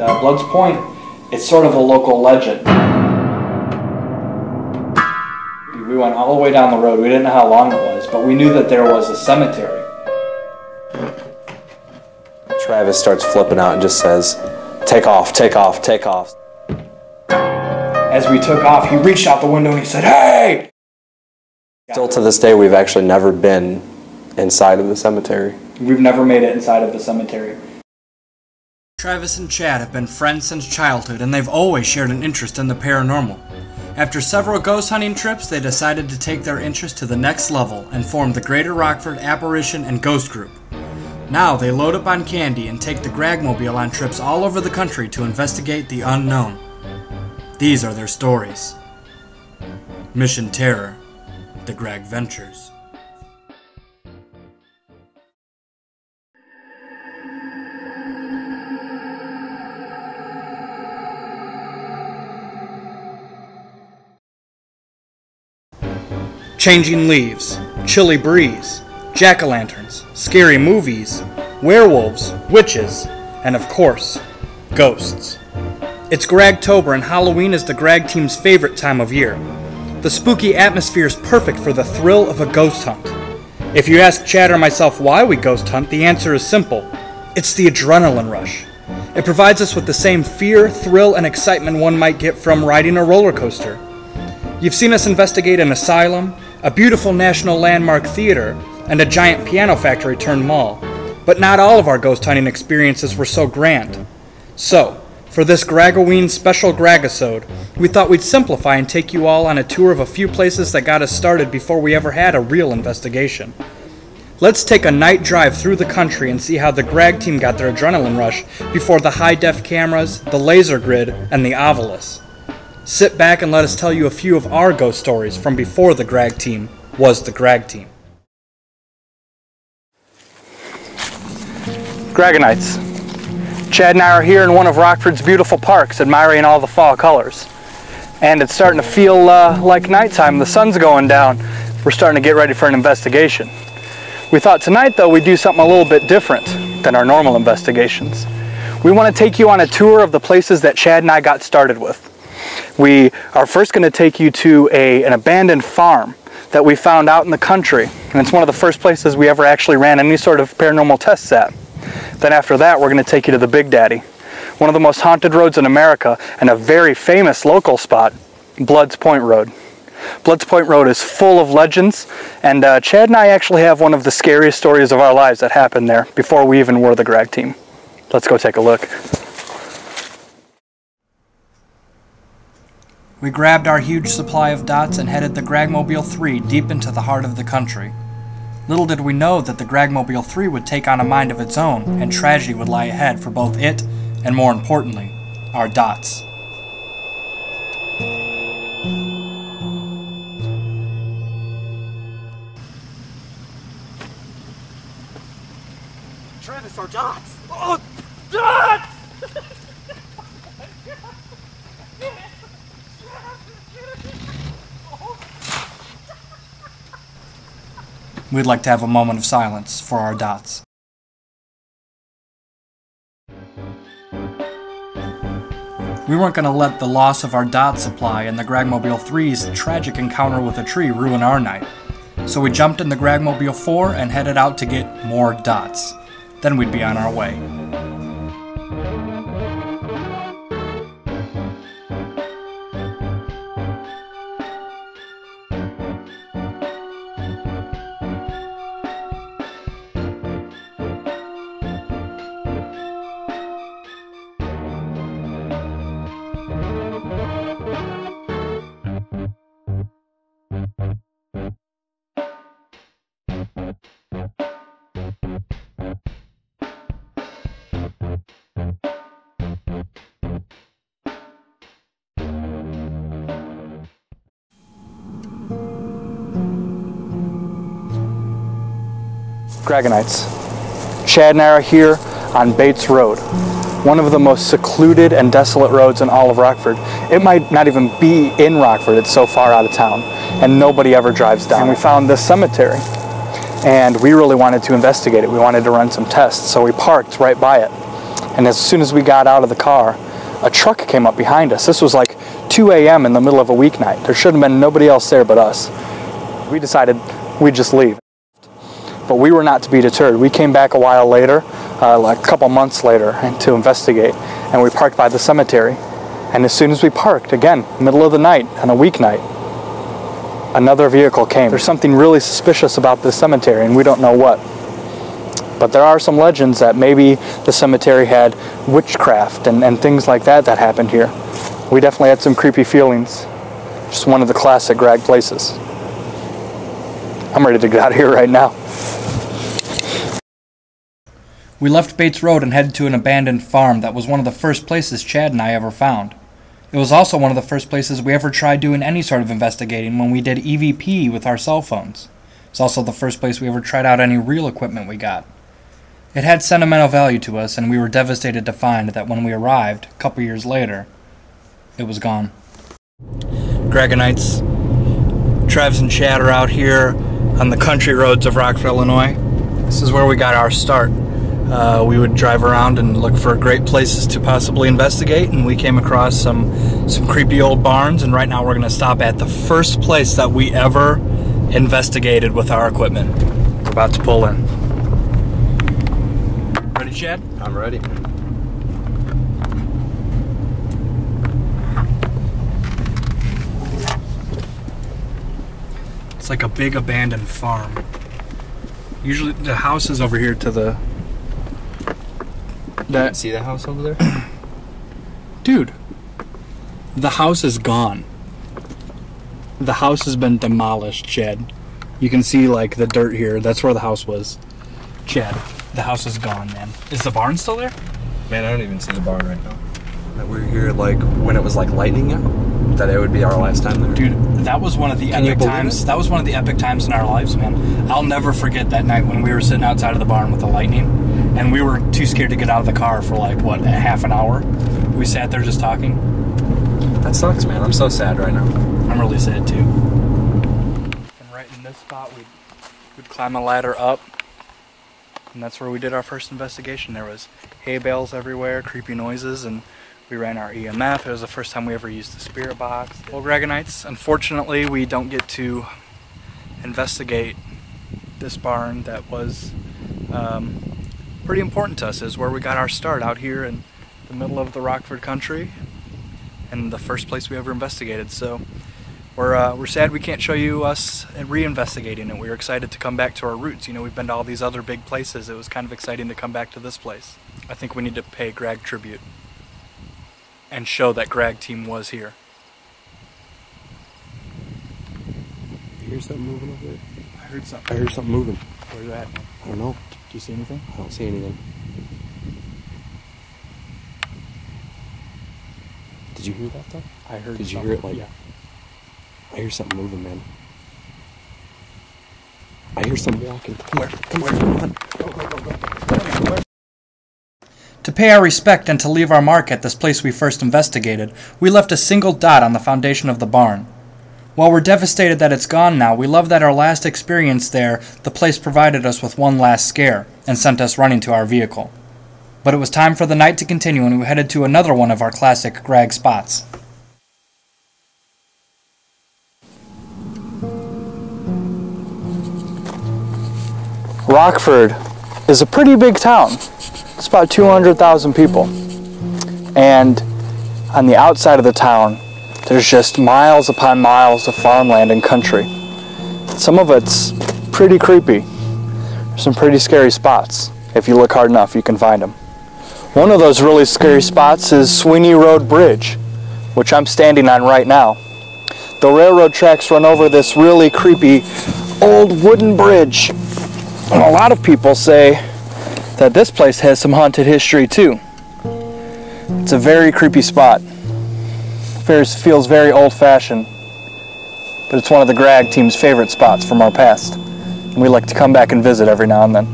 Blood's Point, it's sort of a local legend. We went all the way down the road. We didn't know how long it was, but we knew that there was a cemetery. Travis starts flipping out and just says, "Take off, take off, take off." As we took off, he reached out the window and he said, "Hey!" Still to this day, we've actually never been inside of the cemetery. We've never made it inside of the cemetery. Travis and Chad have been friends since childhood, and they've always shared an interest in the paranormal. After several ghost hunting trips, they decided to take their interest to the next level and formed the Greater Rockford Apparition and Ghost Group. Now they load up on candy and take the GRAGG-mobile on trips all over the country to investigate the unknown. These are their stories. Mission Terror, the GRAGG Ventures. Changing leaves, chilly breeze, jack-o'-lanterns, scary movies, werewolves, witches, and of course, ghosts. It's GRAGGtober and Halloween is the GRAGG team's favorite time of year. The spooky atmosphere is perfect for the thrill of a ghost hunt. If you ask Chad or myself why we ghost hunt, the answer is simple. It's the adrenaline rush. It provides us with the same fear, thrill, and excitement one might get from riding a roller coaster. You've seen us investigate an asylum, a beautiful national landmark theater, and a giant piano factory turned mall. But not all of our ghost hunting experiences were so grand. So, for this GRAGGoween special GRAGG-isode, we thought we'd simplify and take you all on a tour of a few places that got us started before we ever had a real investigation. Let's take a night drive through the country and see how the GRAGG team got their adrenaline rush before the high-def cameras, the laser grid, and the Ovilus. Sit back and let us tell you a few of our ghost stories from before the GRAGG team was the GRAGG team. GRAGGonites. Chad and I are here in one of Rockford's beautiful parks, admiring all the fall colors. And it's starting to feel like nighttime. The sun's going down. We're starting to get ready for an investigation. We thought tonight, though, we'd do something a little bit different than our normal investigations. We want to take you on a tour of the places that Chad and I got started with. We are first going to take you to an abandoned farm that we found out in the country, and it's one of the first places we ever actually ran any sort of paranormal tests at. Then after that, we're going to take you to the Big Daddy, one of the most haunted roads in America and a very famous local spot, Blood's Point Road. Blood's Point Road is full of legends, and Chad and I actually have one of the scariest stories of our lives that happened there before we even were the GRAGG team. Let's go take a look. We grabbed our huge supply of dots and headed the GRAGG-mobile 3 deep into the heart of the country. Little did we know that the GRAGG-mobile 3 would take on a mind of its own, and tragedy would lie ahead for both it, and more importantly, our dots. Travis, our dots! Oh, dots! We'd like to have a moment of silence for our dots. We weren't going to let the loss of our dot supply and the GRAGG-mobile 3's tragic encounter with a tree ruin our night. So we jumped in the GRAGG-mobile 4 and headed out to get more dots. Then we'd be on our way. GRAGGonites. Chad and I are here on Bates Road, one of the most secluded and desolate roads in all of Rockford. It might not even be in Rockford, it's so far out of town, and nobody ever drives down. And we found this cemetery, and we really wanted to investigate it. We wanted to run some tests, so we parked right by it. And as soon as we got out of the car, a truck came up behind us. This was like 2 a.m. in the middle of a weeknight. There should have been nobody else there but us. We decided we'd just leave. But we were not to be deterred. We came back a while later, like a couple months later, to investigate. And we parked by the cemetery. And as soon as we parked, again, middle of the night, on a weeknight, another vehicle came. There's something really suspicious about this cemetery, and we don't know what. But there are some legends that maybe the cemetery had witchcraft and things like that happened here. We definitely had some creepy feelings. Just one of the classic GRAGG places. I'm ready to get out of here right now. We left Bates Road and headed to an abandoned farm that was one of the first places Chad and I ever found. It was also one of the first places we ever tried doing any sort of investigating when we did EVP with our cell phones. It's also the first place we ever tried out any real equipment we got. It had sentimental value to us, and we were devastated to find that when we arrived, a couple years later, it was gone. GRAGGites, Travis and Chad are out here on the country roads of Rockford, Illinois. This is where we got our start. We would drive around and look for great places to possibly investigate, and we came across some creepy old barns, and right now we're going to stop at the first place that we ever investigated with our equipment. We're about to pull in. Ready, Chad? I'm ready. It's like a big abandoned farm. Usually the house is over here to the... See the house over there? Dude, the house is gone. The house has been demolished, Chad. You can see like the dirt here. That's where the house was. Chad, the house is gone, man. Is the barn still there? Man, I don't even see the barn right now. That we're here like when it was like lightning out. That it would be our last time there. Dude, that was one of the epic times. That was one of the epic times in our lives, man. I'll never forget that night when we were sitting outside of the barn with the lightning, and we were too scared to get out of the car for like what, a half an hour. We sat there just talking. That sucks, man. I'm so sad right now. I'm really sad too. And right in this spot, we'd climb a ladder up, and that's where we did our first investigation. There was hay bales everywhere, creepy noises, and we ran our EMF. It was the first time we ever used the spirit box. Well, GRAGGites, unfortunately, we don't get to investigate this barn that was pretty important to us. Is where we got our start, out here in the middle of the Rockford country, and the first place we ever investigated. So we're sad we can't show you us re-investigating it. We were excited to come back to our roots. You know, we've been to all these other big places. It was kind of exciting to come back to this place. I think we need to pay GRAGG tribute and show that GRAGG team was here. You hear something moving over there? I heard something. I heard something moving. Where's that? I don't know. Do you see anything? I don't see anything. Did you hear that though? I heard. Did you hear it? Like, yeah. I hear something moving, man. I hear something walking. Come on. Go. To pay our respect and to leave our mark at this place we first investigated, we left a single dot on the foundation of the barn. While we're devastated that it's gone now, we love that our last experience there, the place provided us with one last scare and sent us running to our vehicle. But it was time for the night to continue, and we headed to another one of our classic GRAGG spots. Rockford is a pretty big town. It's about 200,000 people. And on the outside of the town, there's just miles upon miles of farmland and country. Some of it's pretty creepy. There's some pretty scary spots. If you look hard enough, you can find them. One of those really scary spots is Sweeney Road Bridge, which I'm standing on right now. The railroad tracks run over this really creepy old wooden bridge. And a lot of people say that this place has some haunted history too. It's a very creepy spot. Feels very old-fashioned, but it's one of the GRAGG team's favorite spots from our past. And we like to come back and visit every now and then.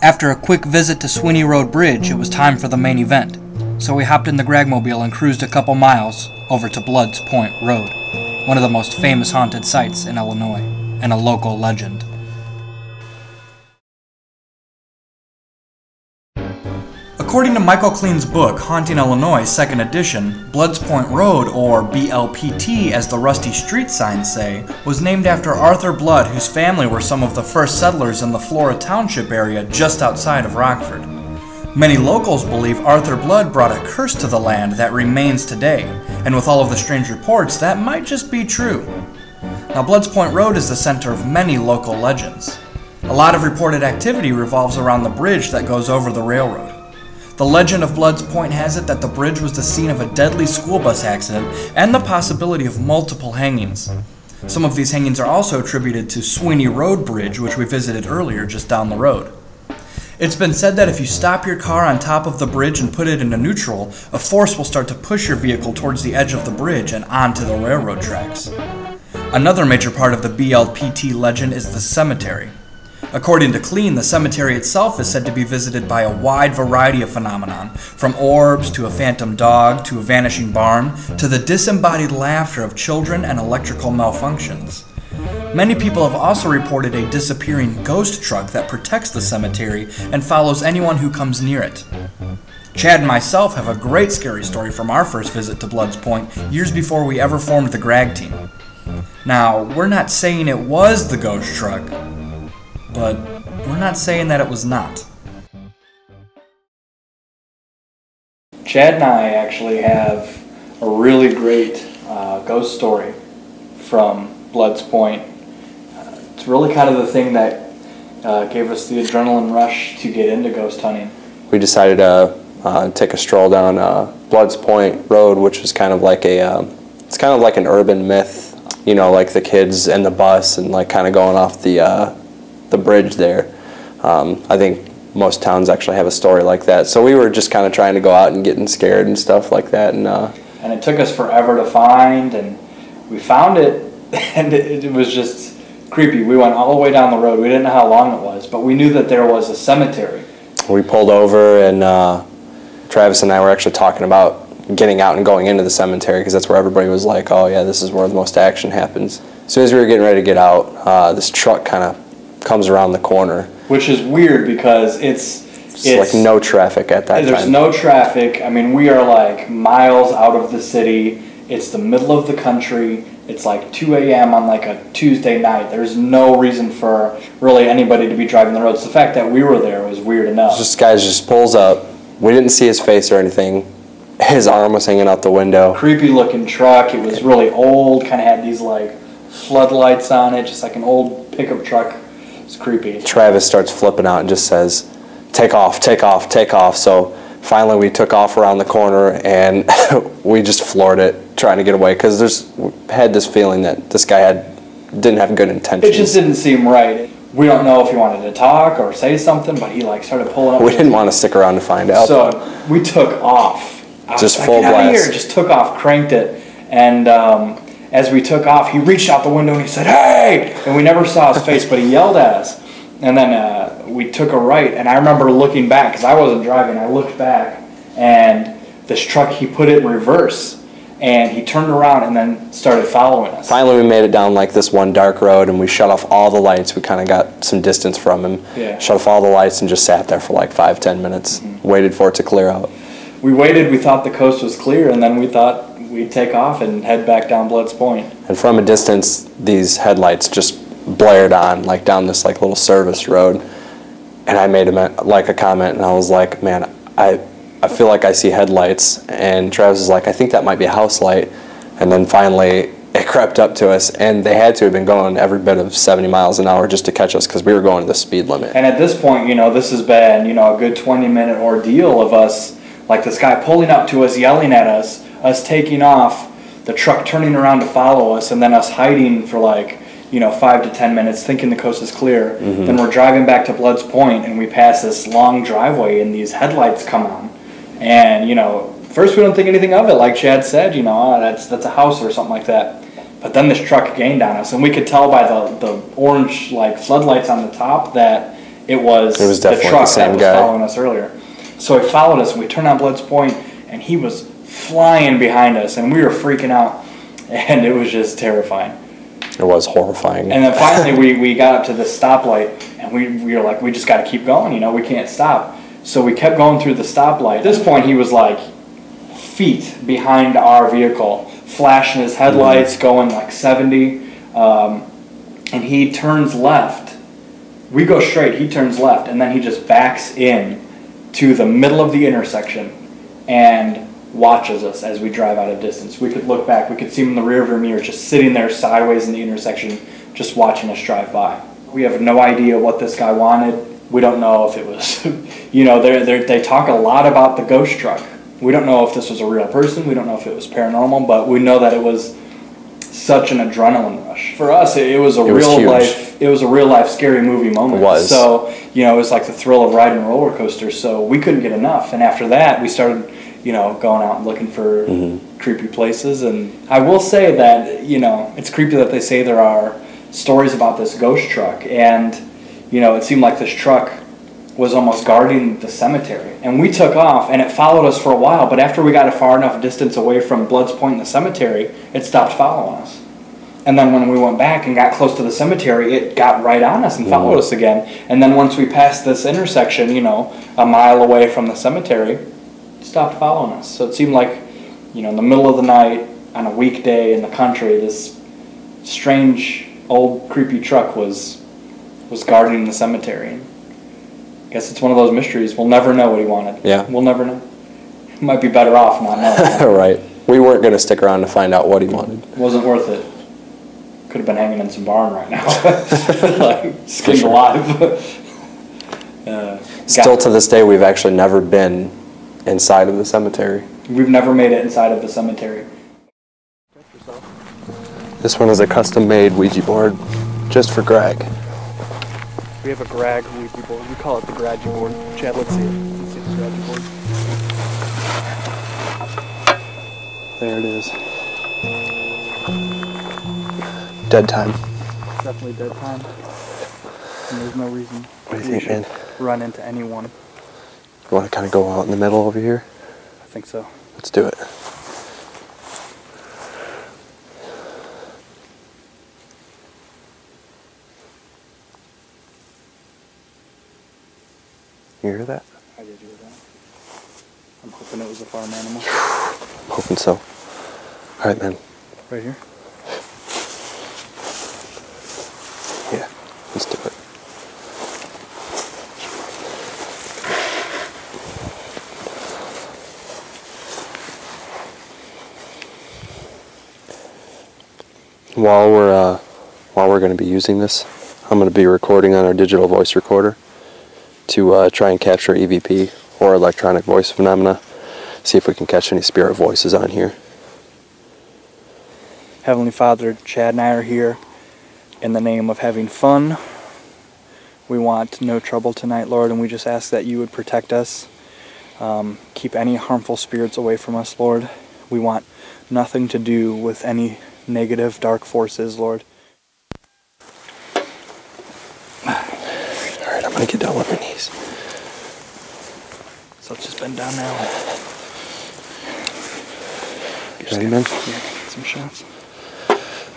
After a quick visit to Sweeney Road Bridge, it was time for the main event. So we hopped in the GRAGG-mobile and cruised a couple miles over to Blood's Point Road, one of the most famous haunted sites in Illinois, and a local legend. According to Michael Klein's book, Haunting Illinois, 2nd edition, Bloods Point Road, or BLPT as the rusty street signs say, was named after Arthur Blood, whose family were some of the first settlers in the Flora Township area just outside of Rockford. Many locals believe Arthur Blood brought a curse to the land that remains today, and with all of the strange reports, that might just be true. Now, Bloods Point Road is the center of many local legends. A lot of reported activity revolves around the bridge that goes over the railroad. The legend of Bloods Point has it that the bridge was the scene of a deadly school bus accident and the possibility of multiple hangings. Some of these hangings are also attributed to Sweeney Road Bridge, which we visited earlier just down the road. It's been said that if you stop your car on top of the bridge and put it into neutral, a force will start to push your vehicle towards the edge of the bridge and onto the railroad tracks. Another major part of the BLPT legend is the cemetery. According to Klein, the cemetery itself is said to be visited by a wide variety of phenomenon, from orbs to a phantom dog to a vanishing barn to the disembodied laughter of children and electrical malfunctions. Many people have also reported a disappearing ghost truck that protects the cemetery and follows anyone who comes near it. Chad and myself have a great scary story from our first visit to Bloods Point years before we ever formed the GRAGG team. Now, we're not saying it was the ghost truck, but we're not saying that it was not. Chad and I actually have a really great ghost story from Bloods Point. It's really kind of the thing that gave us the adrenaline rush to get into ghost hunting. We decided to take a stroll down Bloods Point Road, which was kind of like it's kind of like an urban myth, you know, like the kids and the bus and like kind of going off the bridge there. I think most towns actually have a story like that. So we were just kind of trying to go out and getting scared and stuff like that. And it took us forever to find, and we found it, and it was just creepy. We went all the way down the road. We didn't know how long it was, but we knew that there was a cemetery. We pulled over, and Travis and I were actually talking about getting out and going into the cemetery because that's where everybody was like, oh yeah, this is where the most action happens. As soon as we were getting ready to get out, this truck kind of comes around the corner. Which is weird because it's like no traffic at that time. There's no traffic. I mean, we are like miles out of the city. It's the middle of the country. It's like 2 a.m. on like a Tuesday night. There's no reason for really anybody to be driving the roads. The fact that we were there was weird enough. This guy just pulls up. We didn't see his face or anything. His arm was hanging out the window. Creepy looking truck. It was really old. Kind of had these like floodlights on it. Just like an old pickup truck. It's creepy. Travis starts flipping out and just says, take off, take off, take off. So finally we took off around the corner and we just floored it trying to get away because we had this feeling that this guy didn't have good intentions. It just didn't seem right. We don't know if he wanted to talk or say something, but he like started pulling up. We didn't want to stick around to find out. So we took off. Just full blast. Get out of here. Just took off, cranked it, and as we took off, he reached out the window and he said, "Hey!" And we never saw his face, but he yelled at us. And then we took a right, and I remember looking back, because I wasn't driving. I looked back, and this truck, he put it in reverse, and he turned around and then started following us. Finally, we made it down like this one dark road, and we shut off all the lights. We kind of got some distance from him. Yeah. Shut off all the lights and just sat there for like 5-10 minutes, waited for it to clear out. We waited, we thought the coast was clear, and then we thought we'd take off and head back down Bloods Point. And from a distance, these headlights just blared on, like down this like little service road. And I made like a comment, and I was like, man, I feel like I see headlights. And Travis was like, I think that might be a house light. And then finally, it crept up to us, and they had to have been going every bit of 70 miles an hour just to catch us because we were going to the speed limit. And at this point, you know, this has been, you know, a good 20-minute ordeal of us, like this guy pulling up to us, yelling at us taking off, the truck turning around to follow us, and then us hiding for like, you know, 5 to 10 minutes thinking the coast is clear. Then we're driving back to Bloods Point, and we pass this long driveway, and these headlights come on. And, you know, first we don't think anything of it, like Chad said, you know, that's a house or something like that. But then this truck gained on us, and we could tell by the orange like floodlights on the top that it was the truck that was following us earlier. So he followed us, and we turned on Bloods Point, and he was flying behind us, and we were freaking out, and it was just terrifying. It was horrifying. And then finally we got up to the stoplight, and we were like, we just got to keep going, you know, we can't stop. So we kept going through the stoplight. At this point, he was like feet behind our vehicle, flashing his headlights, going like 70, and he turns left. We go straight, he turns left, and then he just backs in to the middle of the intersection and watches us as we drive out of distance. We could look back, we could see him in the rearview mirror just sitting there sideways in the intersection, just watching us drive by. We have no idea what this guy wanted. We don't know if it was, you know, they talk a lot about the ghost truck. We don't know if this was a real person, we don't know if it was paranormal, but we know that it was such an adrenaline rush. For us, it was a real life scary movie moment. It was. So, you know, it was like the thrill of riding a roller coaster, so we couldn't get enough. And after that, we started, you know, going out and looking for creepy places. And I will say that, you know, it's creepy that they say there are stories about this ghost truck. And, you know, it seemed like this truck was almost guarding the cemetery. And we took off, and it followed us for a while. But after we got a far enough distance away from Blood's Point in the cemetery, it stopped following us. And then when we went back and got close to the cemetery, it got right on us and followed us again. And then once we passed this intersection, you know, a mile away from the cemetery, it stopped following us. So it seemed like, you know, in the middle of the night, on a weekday in the country, this strange, old, creepy truck was guarding the cemetery. I guess it's one of those mysteries. We'll never know what he wanted. Yeah. We'll never know. Might be better off not knowing. Right. We weren't going to stick around to find out what he wanted. Wasn't worth it. Could have been hanging in some barn right now. Like, skinned alive. Still to this day, we've actually never been inside of the cemetery. We've never made it inside of the cemetery. This one is a custom-made Ouija board just for GRAGG. We have a GRAGG Ouija board. We call it the GRAGG board. Chad, let's see it. Let's see the GRAGG board. There it is. Dead time. It's definitely dead time. And there's no reason What do you think, man? Run into anyone. You want to kind of go out in the middle over here? I think so. Let's do it. You hear that? I did hear that. I'm hoping it was a farm animal. I'm hoping so. All right, man. Right here? Yeah, let's do it. While we're going to be using this, I'm going to be recording on our digital voice recorder to try and capture EVP or electronic voice phenomena. See if we can catch any spirit voices on here. Heavenly Father, Chad and I are here in the name of having fun. We want no trouble tonight, Lord, and we just ask that you would protect us. Keep any harmful spirits away from us, Lord. We want nothing to do with any negative, dark forces, Lord. Alright, I'm going to get down on my knees. So let's just bend down now. You ready, man? Yeah, get some shots.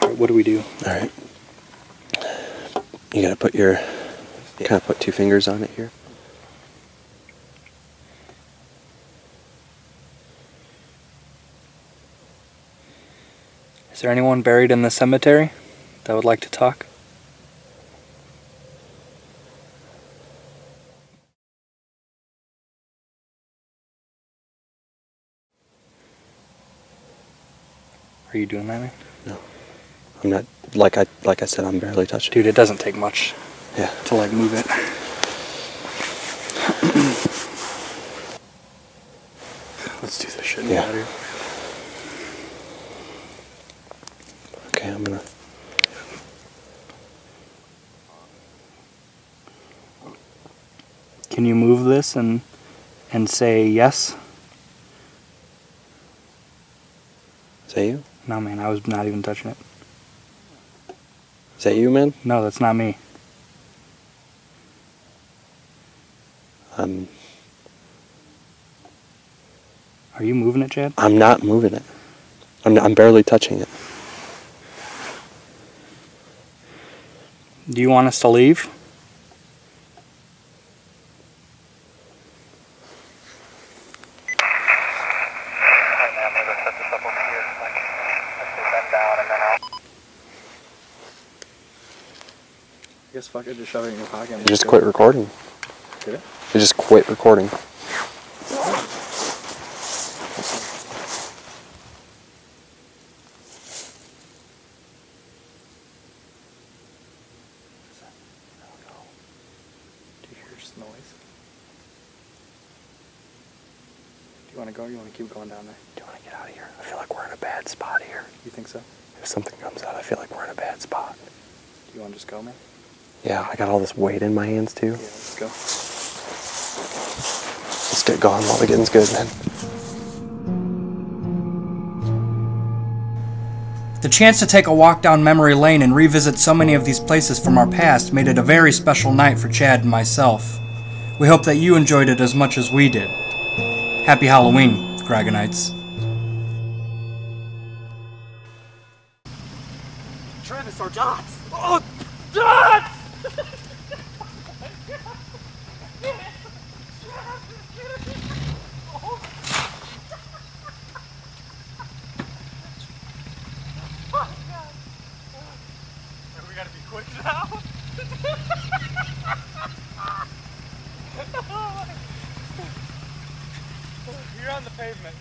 Alright, what do we do? Alright. You got to put your... kind of put 2 fingers on it here. Is there anyone buried in the cemetery that would like to talk? Are you doing that, man? No. I'm not, like I said, I'm barely touching. Dude, it doesn't take much Yeah. to like move it. Let's do this shit. Yeah. Out of here. Okay, I'm gonna... Can you move this and say yes? Is that you? No, man, I was not even touching it. Is that you, man? No, that's not me. Are you moving it, Chad? I'm not moving it. I'm barely touching it. Do you want us to leave? guess fuck it, just shove it in your pocket. It just quit recording. Did it? It just quit recording. Do you hear noise? Do you want to go or you want to keep going down there? Do you want to get out of here? I feel like we're in a bad spot here. You think so? If something comes out, I feel like we're in a bad spot. Do you want to just go, man? Yeah, I got all this weight in my hands too. Yeah, let's go. Let's get going while the getting's good, man. The chance to take a walk down memory lane and revisit so many of these places from our past made it a very special night for Chad and myself. We hope that you enjoyed it as much as we did. Happy Halloween, Gragganites. Travis, our dots! Oh, dots! We gotta be quick now. You're on the pavement.